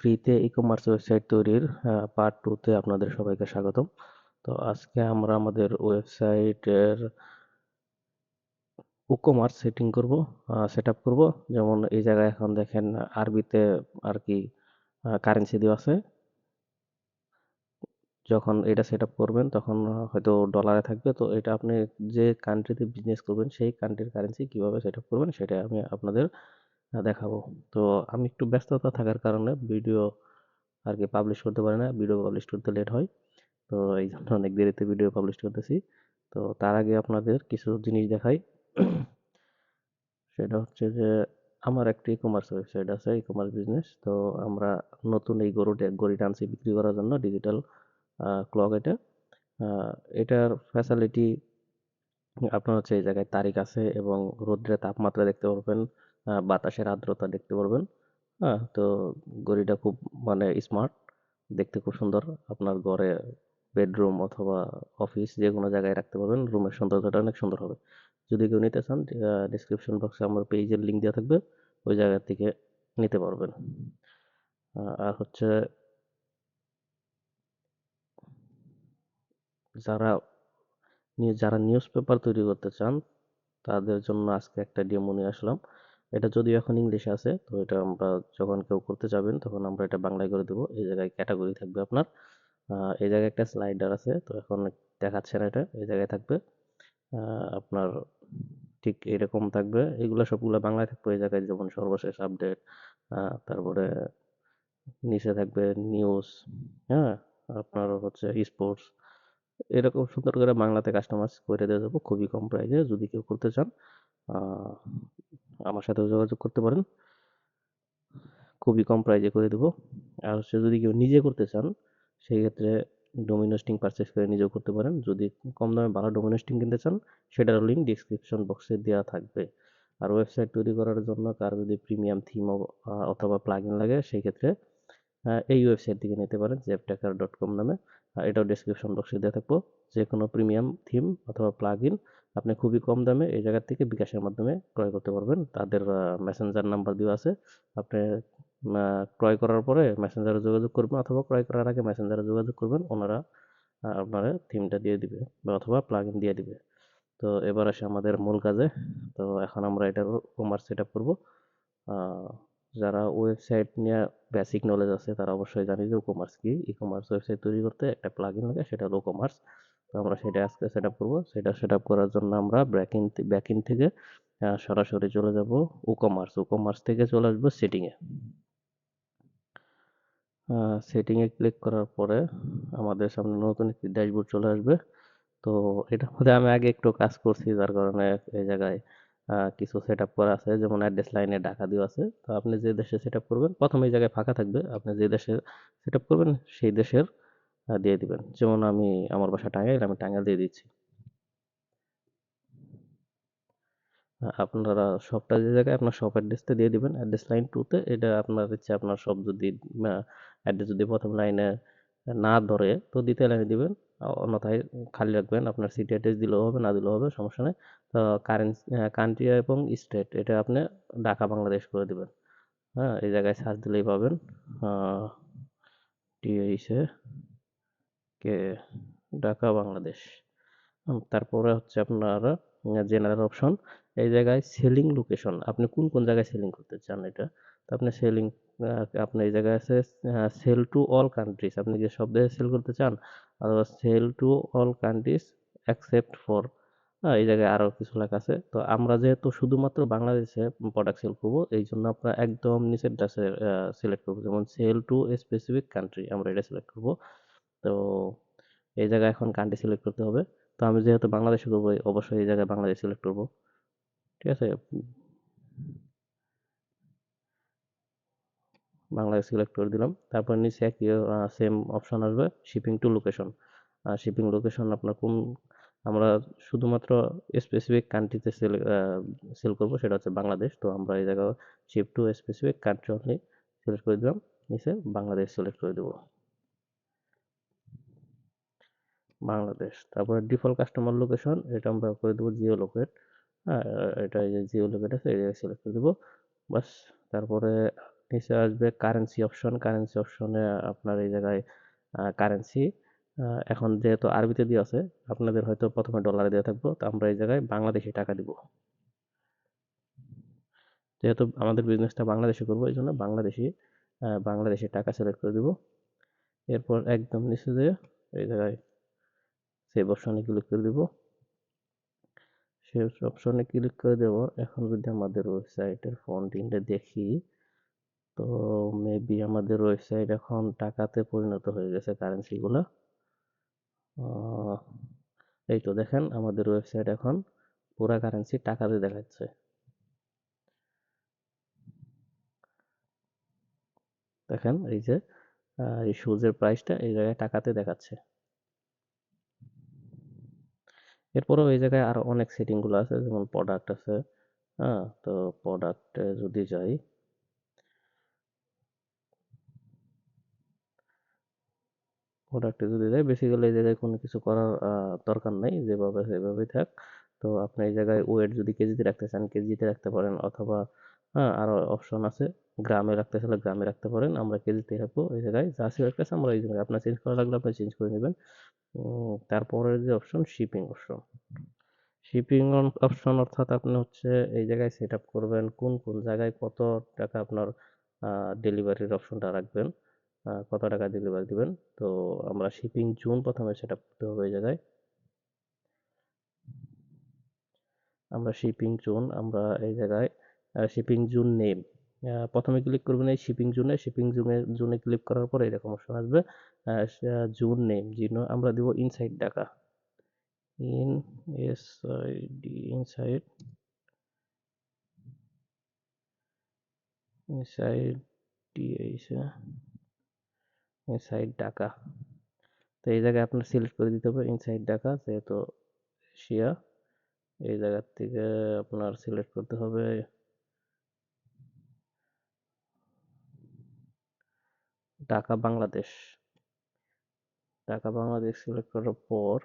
ফ্রিতে e-commerce website তৈরির part 2 তে আপনাদের সবাইকে স্বাগতম। তো আজকে আমরা আমাদের ওয়েবসাইটের ই-কমার্স সেট আপ করব। যেমন এই জায়গায় এখন দেখেন আরবিতে আর কি কারেন্সি দেওয়া আছে। যখন এটা সেট আপ করবেন তখন হয়তো ডলারে থাকবে। তো এটা আপনি যে কান্ট্রিতে বিজনেস করবেন সেই কান্ট্রির কারেন্সি কিভাবে সেট আপ করবেন সেটা আমি আপনাদের দেখাবো। তো আমি একটু ব্যস্ততা থাকার কারণে ভিডিও আর কি পাবলিশ করতে পারি না, ভিডিও পাবলিশ করতে লেট হয়। তো এই জন্য অনেক দেরিতে ভিডিও পাবলিশ করতেছি। তো তার আগে আপনাদের কিছু জিনিস দেখাই। সেটা হচ্ছে যে আমার একটা ই-কমার্স ওয়েবসাইট আছে, ই-কমার্স বিজনেস। তো আমরা নতুন এই গড়িটা আনছি বিক্রি করার জন্য, ডিজিটাল ক্লক এটা। আহ, এটার ফ্যাসিলিটি আপনার হচ্ছে এই জায়গায় তারিখ আছে এবং রৌদ্রের তাপমাত্রা দেখতে পারবেন, বাতাসের আর্দ্রতা দেখতে পারবেন। হ্যাঁ, তো ঘড়িটা খুব মানে স্মার্ট, দেখতে খুব সুন্দর। আপনার ঘরে বেডরুম অথবা অফিস যে কোনো জায়গায় রাখতে পারবেন, রুমের সৌন্দর্যটা অনেক সুন্দর হবে। যদি কেউ নিতে চান, ডিসক্রিপশন বক্সে আমার পেজের লিঙ্ক দেওয়া থাকবে, ওই জায়গা থেকে নিতে পারবেন। আর হচ্ছে যারা যারা নিউজ পেপার তৈরি করতে চান তাদের জন্য আজকে একটা ডেমো নিয়ে আসলাম। এটা যদিও এখন ইংলিশে আছে, তো এটা আমরা যখন কেউ করতে যাবেন তখন আমরা এটা বাংলায় করে দেবো। এই জায়গায় ক্যাটাগরি থাকবে আপনার, এই জায়গায় একটা স্লাইডার আছে, তো এখন দেখাচ্ছে না, এটা এই জায়গায় থাকবে। আপনার ঠিক এরকম থাকবে, এগুলো সবগুলো বাংলায় থাকবে। এই জায়গায় যেমন সর্বশেষ আপডেট, তারপরে নিচে থাকবে নিউজ, হ্যাঁ, আপনার হচ্ছে স্পোর্টস, এরকম সুন্দর করে বাংলাতে কাস্টমাইজ করে দিয়ে যাবো খুবই কম প্রাইসে। যদি কেউ করতে চান আহ, আমার সাথেও যোগাযোগ করতে পারেন, খুবই কম প্রাইসে করে দেবো। আর হচ্ছে যদি কেউ নিজে করতে চান সেই ক্ষেত্রে ডোমিন হোস্টিং পারচেস করে নিজেও করতে পারেন। যদি কম দামে ভালো ডোমিন হোস্টিং কিনতে চান সেটারও লিঙ্ক ডিসক্রিপশন বক্সে দেওয়া থাকবে। আর ওয়েবসাইট তৈরি করার জন্য কার যদি প্রিমিয়াম থিম অথবা প্লাগইন লাগে সেই ক্ষেত্রে এই ওয়েবসাইট থেকে নিতে পারেন, zeptaker.com নামে। এটাও ডেসক্রিপশন বক্সে দেওয়া থাকবো। যে কোনো প্রিমিয়াম থিম অথবা প্লাগইন আপনি খুবই কম দামে এই জায়গা থেকে বিকাশের মাধ্যমে ক্রয় করতে পারবেন। তাদের মেসেঞ্জার নাম্বার দেওয়া আছে। আপনি ক্রয় করার পরে মেসেঞ্জারে যোগাযোগ করবেন অথবা ক্রয় করার আগে মেসেঞ্জারে যোগাযোগ করবেন, ওনারা আপনারা থিমটা দিয়ে দিবে বা অথবা প্লাগইন দিয়ে দিবে। তো এবার আসে আমাদের মূল কাজে। তো এখন আমরা এটার কমার্স সেট আপ করবো। আহ, যারা ওয়েবসাইট নিয়ে বেসিক নলেজ আছে তারা অবশ্যই জানি যে কমার্স কি। ই কমার্স ওয়েবসাইট তৈরি করতে একটা প্লাগইন লাগে, সেটা হলো কমার্স। তো আমরা সেটা আজকে সেট আপ করবো। সেটা সেট আপ করার জন্য আমরা ব্যাকইন থেকে সরাসরি চলে যাব ই কমার্স থেকে চলে আসবো সেটিংয়ে। সেটিংয়ে ক্লিক করার পরে আমাদের সামনে নতুন একটি ড্যাশবোর্ড চলে আসবে। তো এটার মধ্যে আমি আগে একটু কাজ করছি, যার কারণে এই জায়গায় কিছু সেট আপ করা আছে। যেমন অ্যাড্রেস লাইনে ঢাকা দেওয়া আছে। তো আপনি যে দেশে সেট আপ করবেন প্রথমে এই জায়গায় ফাঁকা থাকবে, আপনি যে দেশে সেট আপ করবেন সেই দেশের দিয়ে দিবেন। যেমন আমি আমার বাসা টাঙ্গাইল, আমি টাঙ্গাইল দিয়ে দিচ্ছি। আপনারা শপটা যে জায়গায় আপনার শপ অ্যাড্রেসটা দিয়ে দিবেন অ্যাড্রেস লাইন 2 তে। এটা আপনার ইচ্ছে, আপনার শপ যদি অ্যাড্রেস যদি প্রথম লাইনে না ধরে তো দ্বিতীয় লাইনে দিবেন। অন্যথায় খালি রাখবেন। আপনার সিটি অ্যাড্রেস দিলেও হবে, না দিলেও হবে, সমস্যা নেই। তো কান্ট্রি এবং স্টেট এটা আপনি ঢাকা বাংলাদেশ করে দিবেন। হ্যাঁ, এই জায়গায় সার্চ দিলেই পাবেন। টিএইচে কে ঢাকা বাংলাদেশ। তারপরে হচ্ছে আপনার জেনারেল অপশন। এই জায়গায় সেলিং লোকেশন, আপনি কোন কোন জায়গায় সেলিং করতে চান এটা। তো আপনি সেলিং, আপনি এই জায়গায় আছে সেল টু অল কান্ট্রিজ, আপনি যে সব দেশে সেল করতে চান, অথবা sell to all countries accept for, এই জায়গায় আরো কিছু লেখা আছে। তো আমরা যেহেতু শুধুমাত্র বাংলাদেশে প্রোডাক্ট সেল করবো এই জন্য আমরা একদম নিচের ডাসে সিলেক্ট করবো, যেমন sell to a specific country, আমরা এটা সিলেক্ট করবো। তো এই জায়গায় এখন কান্ট্রি সিলেক্ট করতে হবে। তো আমি যেহেতু বাংলাদেশে করবো অবশ্যই এই জায়গায় বাংলাদেশ সিলেক্ট করবো। ঠিক আছে, বাংলাদেশ সিলেক্ট করে দিলাম। তারপর নিচে একই সেম অপশন আসবে, shipping to location. Shipping location আপনার কোন, আমরা শুধুমাত্র স্পেসিফিক কান্ট্রিতে সেল করবো, সেটা হচ্ছে বাংলাদেশ। তো আমরা এই জায়গায় ship to specific country only select করে দিলাম, নিচে বাংলাদেশ সিলেক্ট করে দেবো, বাংলাদেশ। তারপরে ডিফল্ট কাস্টমার লোকেশন এটা আমরা করে দেবো জিও লোকেট। হ্যাঁ, এটা এই যে জিও লোকেট আছে, এটা সিলেক্ট করে দেবো, বাস। তারপরে নিচে আসবে কারেন্সি অপশনে আপনার এই জায়গায় কারেন্সি এখন যেহেতু আরবিতে দেওয়া আছে, আপনাদের হয়তো প্রথমে ডলারে দেওয়া থাকবো, তো আমরা এই জায়গায় বাংলাদেশি টাকা দিব। যেহেতু আমাদের বিজনেসটা বাংলাদেশে করবো, এই জন্য বাংলাদেশি টাকা সিলেক্ট করে দিব। এরপর একদম নিচে যেয়ে এই জায়গায় সেভ অপশনে ক্লিক করে দিব। সেভ অপশনে ক্লিক করে দেব। এখন যদি আমাদের ওয়েবসাইটের ফন্ট ইন্ডে দেখি, তো মেবি আমাদের ওয়েবসাইট এখন টাকাতে পরিণত হয়ে গেছে কারেন্সিগুলো। এই তো দেখেন আমাদের ওয়েবসাইট এখন পুরা কারেন্সি টাকাতে দেখাচ্ছে। দেখেন এই যে এই শুজের প্রাইসটা এই জায়গায় টাকাতে দেখাচ্ছে। এরপরেও এই জায়গায় আরো অনেক সেটিং গুলো আছে, যেমন প্রোডাক্ট আছে। হ্যাঁ, তো প্রোডাক্টে যদি যাই, বেসিক্যালি এই জায়গায় কোনো কিছু করার দরকার নাই, যেভাবে সেভাবেই থাক। তো আপনি এই জায়গায় ওয়েট যদি কেজিতে রাখতে চান কেজিতে রাখতে পারেন, অথবা হ্যাঁ আরো অপশন আছে, গ্রামে রাখতে চাইলে গ্রামে রাখতে পারেন। আমরা কেজিতে রাখবো। এই জায়গায় যা সিলেক্ট আছে আমরা এই জায়গায়, আপনার চেঞ্জ করা লাগলে আপনি চেঞ্জ করে নেবেন। তারপরের যে অপশন, শিপিং অপশন অর্থাৎ আপনি হচ্ছে এই জায়গায় সেট আপ করবেন কোন কোন জায়গায় কত টাকা আপনার ডেলিভারির অপশনটা রাখবেন, কত টাকা ডেলিভারি দিবেন। তো আমরা শিপিং জোন প্রথমে সেট আপ করতে হবে। এই জায়গায় আমরা এই জায়গায় শিপিং জোন নেম প্রথমে ক্লিক করবেন। এই শিপিং জোনে ক্লিক করার পরে এরকম অপশন আসবে, জোন নেম আমরা দিব inside Dhaka. Inside inside inside Dhaka. তো এই জায়গায় আপনার সিলেক্ট করে দিতে হবে ইনসাইড ঢাকা, যেহেতু এশিয়া। এই জায়গার থেকে আপনার সিলেক্ট করতে হবে ঢাকা বাংলাদেশ। সিলেক্ট করার পর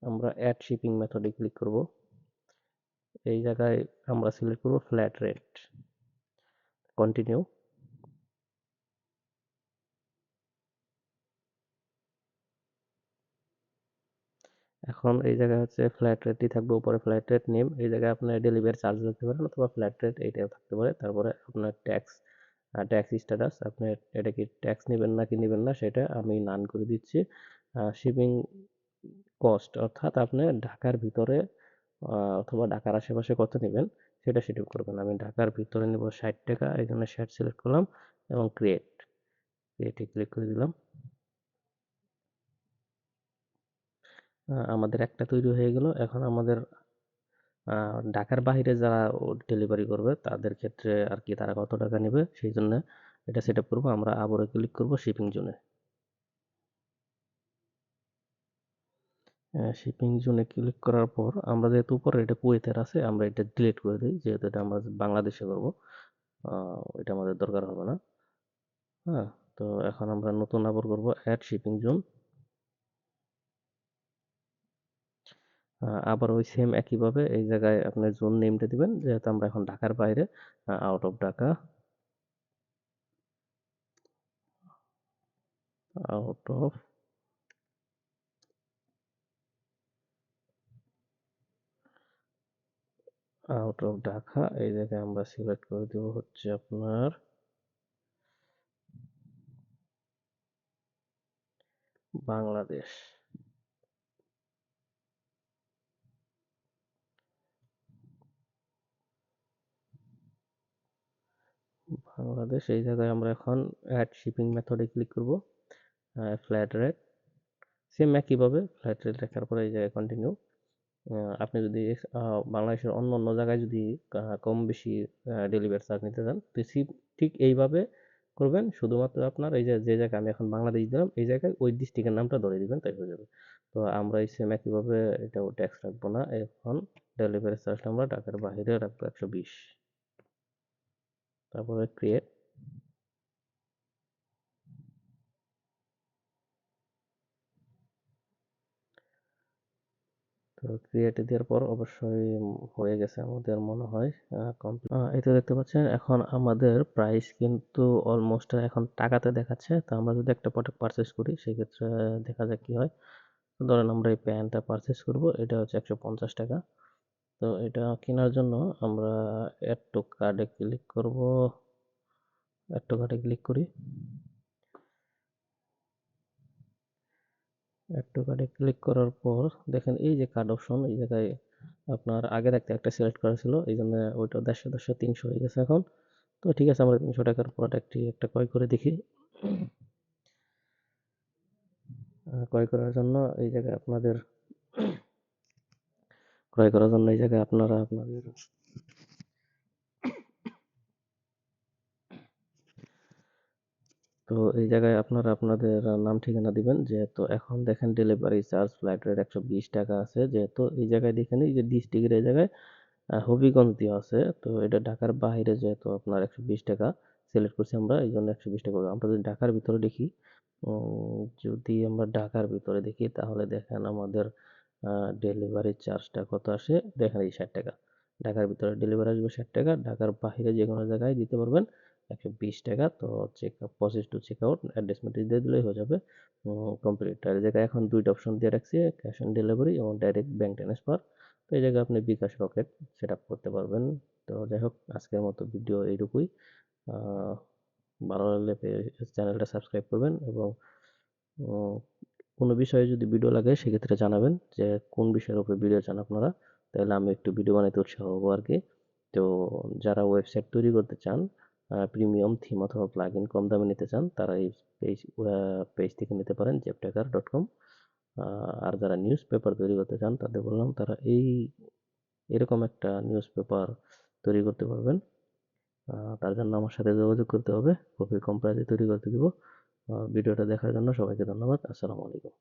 আমরা অ্যাড শিপিং মেথডে ক্লিক করব। এই জায়গায় আমরা সিলেক্ট করব ফ্ল্যাট রেট, কন্টিনিউ। এখন এই জায়গায় হচ্ছে ফ্ল্যাট রেটই থাকবে উপরে, ফ্ল্যাট রেট নেম। এই জায়গায় আপনার ডেলিভারি চার্জ লিখতে পারেন, অথবা ফ্ল্যাট রেট এইটাও থাকতে পারে। তারপরে আপনার ট্যাক্স স্ট্যাটাস, আপনি এটা কি ট্যাক্স নেবেন নাকি নেবেন না সেটা আমি নান করে দিচ্ছি। শিপিং কস্ট অর্থাৎ আপনি ঢাকার ভিতরে অথবা ঢাকার আশেপাশে কত নেবেন সেটা শিডিউল করবেন। আমি ঢাকার ভিতরে নেব 60 টাকা, এই জন্য 60 সিলেক্ট করলাম এবং ক্রিয়েটে ক্লিক করে দিলাম। আমাদের একটা তৈরি হয়ে গেল। এখন আমাদের ঢাকার বাইরে যারা ডেলিভারি করবে তাদের ক্ষেত্রে আর কি তারা কত টাকা নেবে সেই জন্য এটা সেট আপ করবো। আমরা আবারও ক্লিক করব শিপিং জোনে। শিপিং জোনে ক্লিক করার পর আমরা যেহেতু উপরে এটা কুয়েতের আছে, আমরা এটা ডিলিট করে দিই, যেহেতু এটা আমরা বাংলাদেশে করবো। এটা আমাদের দরকার হবে না। হ্যাঁ, তো এখন আমরা নতুন আবার করব অ্যাড শিপিং জোন। আবার ওই সেম একইভাবে এই জায়গায় আপনার জোন নেমটা দিবেন, যেহেতু আমরা এখন ঢাকার বাইরে, out of Dhaka, out of Dhaka. এই জায়গায় আমরা সিলেক্ট করে দেব হচ্ছে আপনার বাংলাদেশ। এই জায়গায় আমরা এখন অ্যাড শিপিং মেথডে ক্লিক করব। ফ্ল্যাট রেট সেম একইভাবে ফ্ল্যাট রেট লেখার পরে এই জায়গায় কন্টিনিউ। আপনি যদি বাংলাদেশের অন্য অন্য জায়গায় যদি কম বেশি ডেলিভারি চার্জ নিতে চান, তো ঠিক এইভাবে করবেন। শুধুমাত্র আপনার এই যে যে জায়গায় আমি এখন বাংলাদেশ দিলাম, এই জায়গায় ওই ডিস্ট্রিক্টের নামটা ধরে দিবেন, তাই হয়ে যাবে। তো আমরা এই সেম একইভাবে এটাও ট্যাক্স রাখবো না। এখন ডেলিভারি চার্জটা আমরা ঢাকার বাইরে রাখবো 120। তারপরে ক্রিয়েট। তো ক্রিয়েটে দেওয়ার পর অবশ্যই হয়ে গেছে আমাদের মনে হয় কমপ্লিট। এই তো দেখতে পাচ্ছেন এখন আমাদের প্রাইস কিন্তু অলমোস্ট এখন টাকাতে দেখাচ্ছে। তো আমরা যদি একটা প্রোডাক্ট পারচেস করি সেক্ষেত্রে দেখা যাক কি হয়। ধরেন আমরা এই প্যান্টটা পারচেস করব, এটা হচ্ছে 150 টাকা। তো এটা কেনার জন্য আমরা অ্যাড টু কার্ডে ক্লিক করব। অ্যাড টু কার্ডে ক্লিক করি। অ্যাড টু কার্ডে ক্লিক করার পর দেখেন এই যে কার্ড অপশন, এই জায়গায় আপনার আগে থাকতে একটা সিলেক্ট করা ছিল, এই জন্য ওইটা 150 300 হয়ে গেছে এখন। তো ঠিক আছে, আমরা 300 টাকার প্রোডাক্টটি একটা ক্রয় করে দেখি। ক্রয় করার জন্য এই জায়গায় আপনাদের ক্রয় করার জন্য এই জায়গায় আপনারা আপনাদের তো এই জায়গায় আপনারা আপনাদের নাম ঠিকানা দিবেন। যেহেতু এখন দেখেন ডেলিভারি চার্জ ফ্লাইট রেট 120 টাকা আছে, যেহেতু এই জায়গায় দেখেন এই যে ডিস্ট্রিক্টের এই জায়গায় হবিগঞ্জ দেওয়া আছে। তো এটা ঢাকার বাইরে যেহেতু আপনার 120 টাকা সিলেক্ট করছি আমরা, এই জন্য 120 টাকা। আমরা যদি ঢাকার ভিতরে দেখি, যদি আমরা ঢাকার ভিতরে দেখি তাহলে দেখেন আমাদের ডেলিভারি চার্জটা কত আসে। দেখেন এই 60 টাকা। ঢাকার ভিতরে ডেলিভারি আসবে 60 টাকা, ঢাকার বাইরে যে কোনো জায়গায় দিতে পারবেন 120 টাকা। তো check up process to check out address metric দিয়ে দিলেই হয়ে যাবে কমপ্লিট। আর এই জায়গায় এখন দুইটা অপশন দিয়ে রাখছি, ক্যাশ অন ডেলিভারি এবং ডাইরেক্ট ব্যাংক ট্রান্সফার। তো এই জায়গায় আপনি বিকাশ রকেট সেট আপ করতে পারবেন। তো যাই হোক, আজকের মতো ভিডিও এইটুকুই। আহ, ভালো লাগলে চ্যানেলটা সাবস্ক্রাইব করবেন এবং উম, কোনো বিষয়ে যদি ভিডিও লাগে সেক্ষেত্রে জানাবেন যে কোন বিষয়ের উপরে ভিডিও চান আপনারা, তাহলে আমি একটু ভিডিও বানাইতে উৎসাহ হবো আর কি। তো যারা ওয়েবসাইট তৈরি করতে চান, প্রিমিয়াম থিম অথবা প্লাগইন কম দামে নিতে চান, তারা এই পেজ থেকে নিতে পারেন jefftaker.com। আর যারা নিউজ পেপার তৈরি করতে চান তাদের বললাম তারা এরকম একটা নিউজ পেপার তৈরি করতে পারবেন। তার জন্য আমার সাথে যোগাযোগ করতে হবে, খুবই কম প্রাইসে তৈরি করতে দিব। ভিডিওটা দেখার জন্য সবাইকে ধন্যবাদ। আসসালামু আলাইকুম।